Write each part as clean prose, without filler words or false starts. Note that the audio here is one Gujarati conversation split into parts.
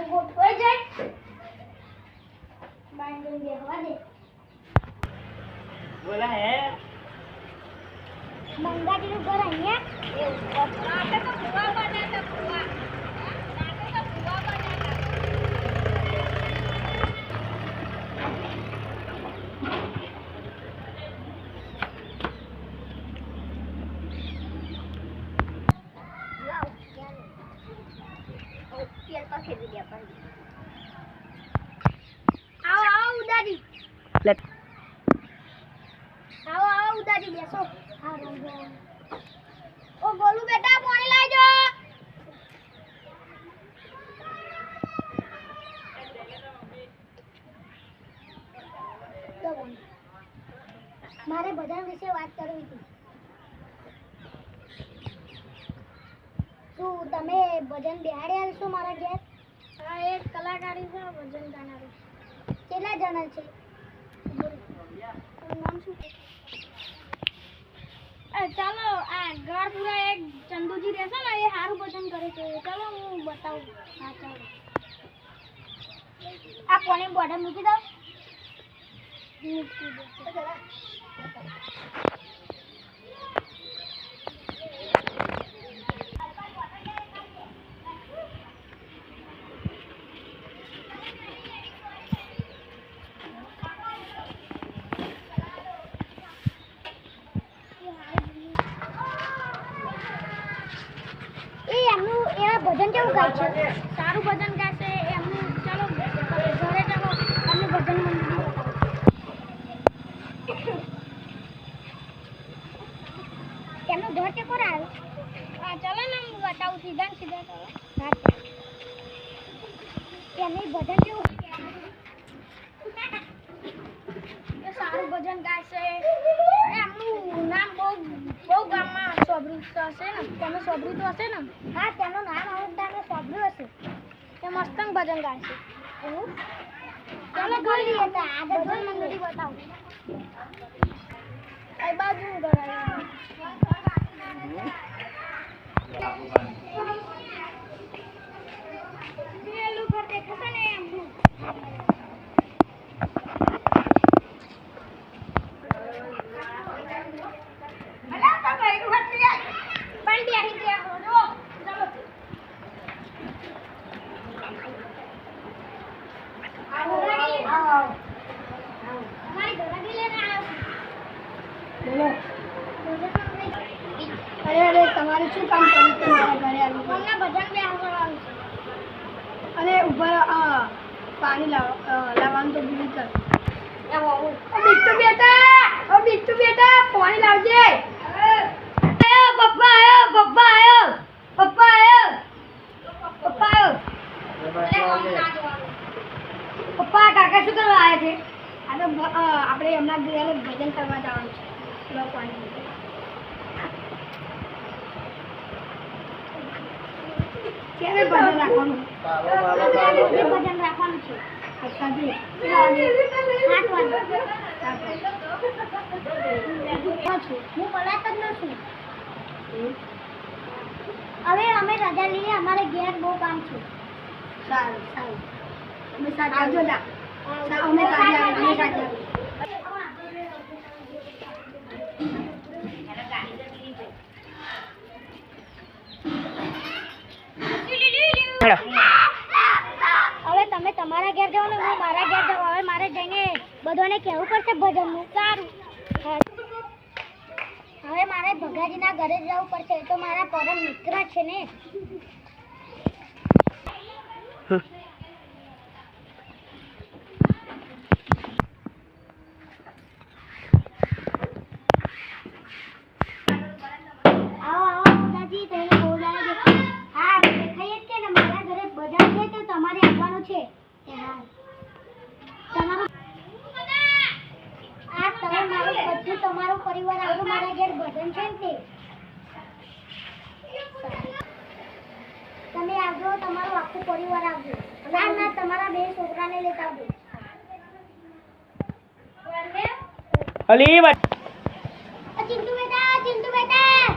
ગોઠવાઈ જાય બાંધીને બેહવા દે બોલા હે મંગાજીનું ઘર અહીંયા આપણે તો ભૂવા બનાતા ભૂવા આપણે તો ભૂવા બનાતા આવો ઉદાજી લેટ આવો ઉદાજી બેસો હા રંગો ઓ ગોલુ બેટા પાણી લાવજો તો મારે બધા વિશે વાત કરવી હતી શું તમે ભજન બિહાડ્યા છો મારા ઘેર હા એક કલાકારી છે ભજન ગાનારી કેટલા જણા છે નામ શું ચાલો આ ગળપુરા એક ચંદુજી રહેશે ને એ સારું ભજન કરે છે ચાલો હું બતાવું હા ચાલો આ કોને બોર્ડર મૂકી દો મૂકી દો ભજન કેવું ગાય છે સારું ભજન ગાય છે એમનું ચાલો ઘરે ચાલો એમનું ભજન મંડળી એમનું ઘર કે કોણ આવ્યું હા ચાલો ને હું બતાવું સીધા સીધા ચાલો હા એમનું ભજન કેવું સારું ભજન ગાય છે એમનું નામ બહુ ગામમાં સોબરી હશે ને તમે સોબરી તો હશે ને હા તેનું નામ હવે તમે સોબરી હશે તે મસ્તંગ ભજન ગાય છે એવું ચાલો જોઈ હતા આગળ ભજન મંડળી બતાવો આ બાજુ ગરાય પેલું ઘર દેખાશે ને એમનું અરે તમારે શું કામ કર્યું તમારા ઘરે આવ્યું ભજન બેસવાનું છે અને ઉપર પાણી લાવવાનું તો ભૂલી કર બિટ્ટુ બેટા પાણી લાવજે પપ્પા કાકા શું કરવા આવ્યા છે આપણે હમણાં ઘરે ભજન કરવા જવાનું છે પાણી ક્યારે ભજન રાખવાનું ભજન રાખવાનું છે હું પલાત જ નથી હવે અમે રજા લઈએ અમારે ઘેર બહુ કામ છે સારું અમે સાથે આવજો અમે સાથે હવે તમે તમારા ઘેર જાઓ ને હું મારા ઘેર જાઉં હવે મારે જઈને બધાને કહેવું પડશે ભજનનું સારું હવે મારે ભગાજીના ઘરે જવું પડશે તો મારા પરમ મિત્ર છે ને તમારું પરિવાર આખું મારા ઘેર ભજન છે ને તમે આવજો તમારું આખું પરિવાર આવજો ના તમારા બે છોકરાને લેતા આવજો અલી ચિંટુ બેટા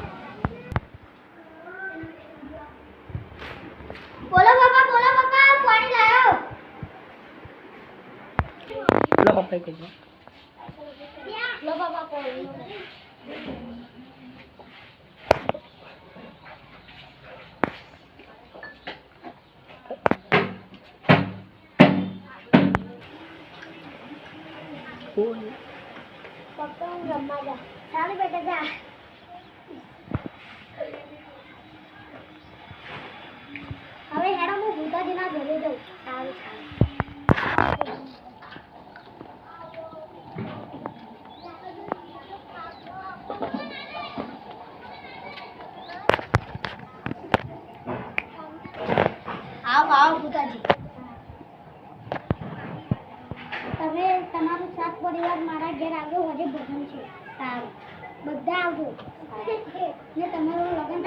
બોલો બાપા પાણી લાવ કઈ કહેજો. લો બાબા કોલ પપ્પા હું રમવા જા સારું બેટા જા હવે હેડો હું ભૂતાજીના ઘરે જઉં સારું આવો આવો ભૂતાજી તમે તમારું સાત પરિવાર મારા ઘેર આવજો હજે ભજન છે સારું બધા આવજો ને તમારું લગ્ન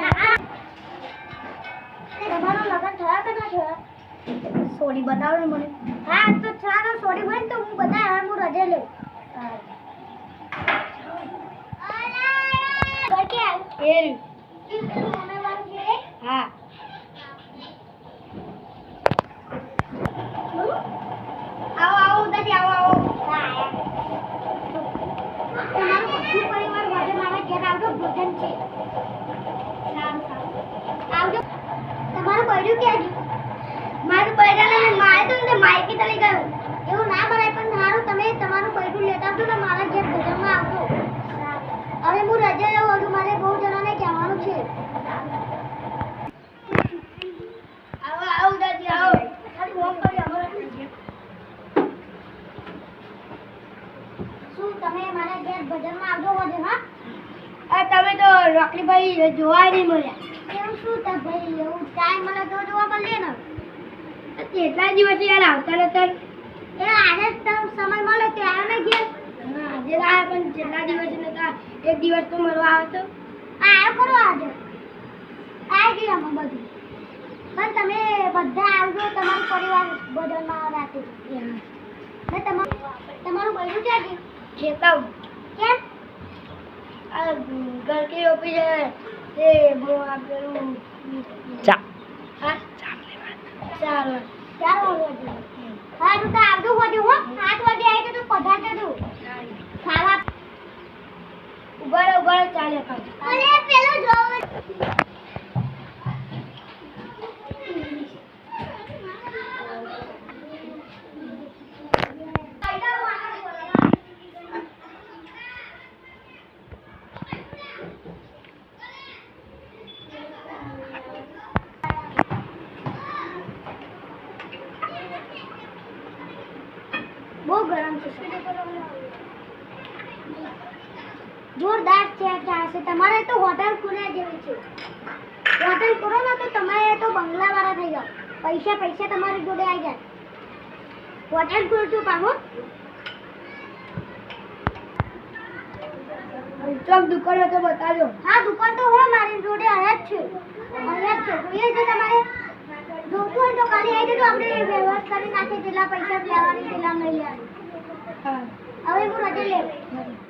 તમારું લગ્ન થયા કે ના થયા સોડી બતાવો ને મને હા તો ચાલો સોડી બને તો હું બધા હવે હું રજે લઉં હા આવો આવો ઉદાજી આવો આવો તમારું બધું પરિવાર વાળે મારા ઘેર આવજો ભોજન છે સારું સારું આવજો તમારું બૈરું ક્યાં ગયું મારું બૈરાને મારે તો ને માયકી તળી ગયું એવું ના બનાય પણ સારું તમે તમારું બૈરું લેતા આવજો ને મારા ઘેર ભોજનમાં આવજો હવે હું રજા લઉં છું મારે બહુ જણાને કહેવાનું છે આવો આવો ઉદાજી આવો ખાલી વોક કરી અમારે શું તમે મારા ઘેર ભજનમાં આવજો વધે હા આ તમે તો રોકડીભાઈ જોવા નહીં મળ્યા એવું શું તા ભાઈ એવું ટાઈમ મને તો જોવા મળે ને કેટલા દિવસ યાર આવતા નતા એ આજે સમય મળે તે આવ્યો ને ઘેર આજે આવ્યા પણ કેટલા દિવસ નતા એક દિવસ તો મળવા આવ્યો તો આવ્યો ખરો આજે આવી ગઈ અમે બધું પણ તમે બધા આવજો તમારો પરિવાર ભજનમાં રાતે ને તમારું બૈરું ક્યાં ગયું ખેતાવ કેમ આ ઘર કે ઓપી જાય એ બહુ આપેલું ચા હા ચાલો ચાલો હા તું તો આવજો હોજો હો 8 વાગે આવી તો પધારજો તું ખાવા ઉભા ચાલે કામ અરે પેલો જોવ બહુ ગરમ છે જોરદાર છે છે તમારે તો હોટલ ખુલ્યા જેવી છે હોટલ કરો ને તો તમારે તો બંગલા વાળા થઈ જાવ પૈસા તમારી જોડે આવી જાય હોટલ ખોલશું પાહો ચોક દુકાન તો બતાજો હા દુકાન તો હોય મારી જોડે અહીંયા જ છે જોઈએ છે તમારે જોતું હોય તો ખાલી આવી જજો આપણે વ્યવસ્થા કરી નાખીએ જેટલા પૈસા લેવાની તેટલા નહીં લેવાની હવે હું રજે લેવું